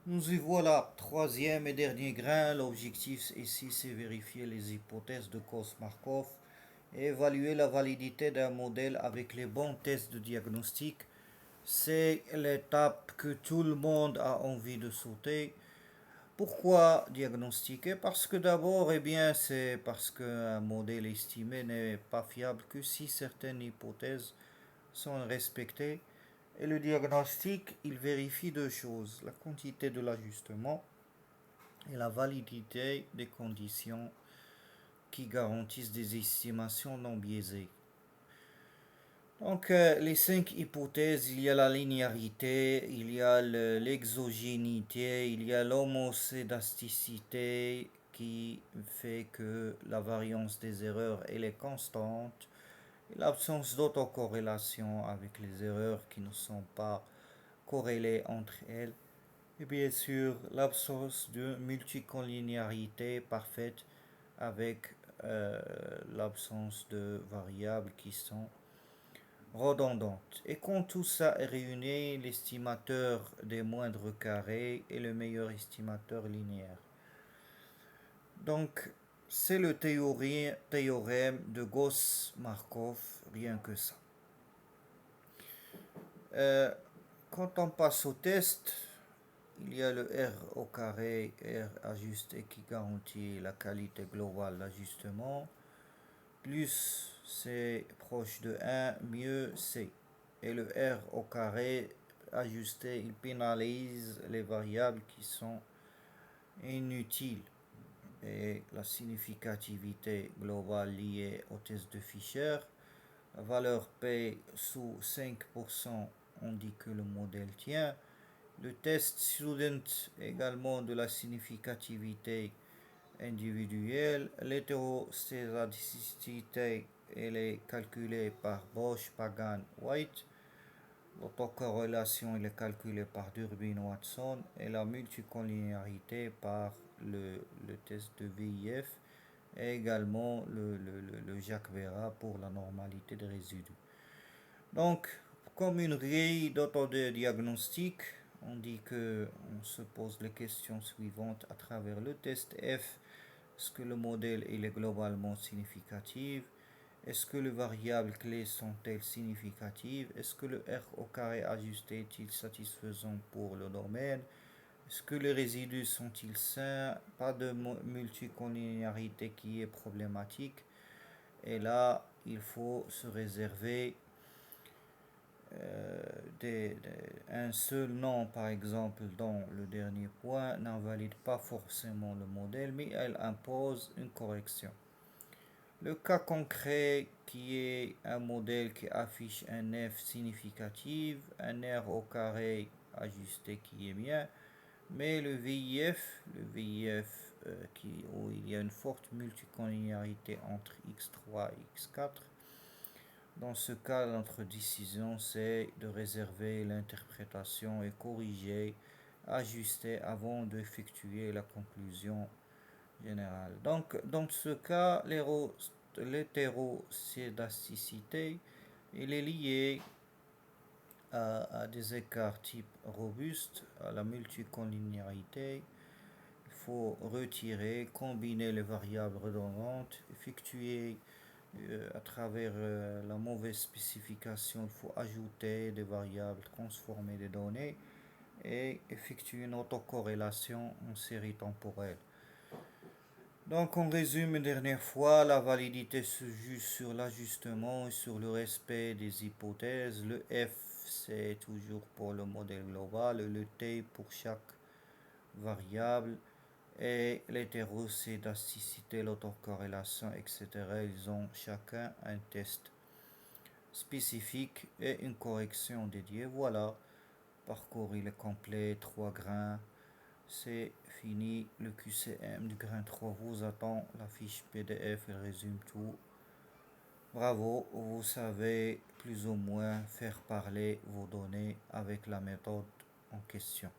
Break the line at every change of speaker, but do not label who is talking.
Nous y voilà, troisième et dernier grain. L'objectif ici, c'est vérifier les hypothèses de Causse-Markov et évaluer la validité d'un modèle avec les bons tests de diagnostic. C'est l'étape que tout le monde a envie de sauter. Pourquoi diagnostiquer? Parce que d'abord, eh bien, c'est parce qu'un modèle estimé n'est pas fiable que si certaines hypothèses sont respectées. Et le diagnostic, il vérifie deux choses, la quantité de l'ajustement et la validité des conditions qui garantissent des estimations non biaisées. Donc, les cinq hypothèses, il y a la linéarité, il y a l'exogénité, il y a l'homocédasticité qui fait que la variance des erreurs elle est constante, l'absence d'autocorrélation avec les erreurs qui ne sont pas corrélées entre elles, et bien sûr l'absence de multicollinéarité parfaite avec l'absence de variables qui sont redondantes. Et quand tout ça est réuni, l'estimateur des moindres carrés est le meilleur estimateur linéaire. Donc, c'est le théorème de Gauss-Markov, rien que ça. Euh, Quand on passe au test, il y a le R au carré, R ajusté qui garantit la qualité globale d'ajustement. Plus c'est proche de 1, mieux c'est. Et le R au carré ajusté, il pénalise les variables qui sont inutiles. Et la significativité globale liée au test de Fisher, la valeur P sous 5%, on dit que le modèle tient. Le test student également de la significativité individuelle. L'hétéroscédasticité elle est calculée par Bosch, Pagan, White. L'autocorrélation elle est calculée par Durbin, Watson. Et la multicollinéarité par le test de VIF et également le Jacques Vera pour la normalité des résidus. Donc, comme une grille d'autodiagnostic, on dit que on se pose les questions suivantes à travers le test F. Est-ce que le modèle il est globalement significatif? Est-ce que les variables clés sont-elles significatives? Est-ce que le R au carré ajusté est-il satisfaisant pour le domaine? Est-ce que les résidus sont-ils sains? Pas de multicollinéarité qui est problématique. Et là, il faut se réserver euh, un seul nom, par exemple, dans le dernier point, n'invalide pas forcément le modèle, mais elle impose une correction. Le cas concret qui est un modèle qui affiche un F significatif, un R au carré ajusté qui est bien, mais le VIF où il y a une forte multicollinéarité entre x3 et x4, dans ce cas, notre décision, c'est de réserver l'interprétation et corriger, ajuster avant d'effectuer la conclusion générale. Donc, dans ce cas, l'hétéroscédasticité, elle est liée à des écarts type robuste, à la multicollinéarité. Il faut retirer, combiner les variables redondantes, effectuer à travers la mauvaise spécification, il faut ajouter des variables, transformer des données et effectuer une autocorrélation en série temporelle. Donc on résume une dernière fois, la validité se juge sur l'ajustement et sur le respect des hypothèses. Le F c'est toujours pour le modèle global, le T pour chaque variable et l'hétéroscédasticité, l'autocorrélation, etc. Ils ont chacun un test spécifique et une correction dédiée. Voilà, parcours il est complet, 3 grains. C'est fini, le QCM du grain 3 vous attend, la fiche PDF, elle résume tout. Bravo, vous savez plus ou moins faire parler vos données avec la méthode en question.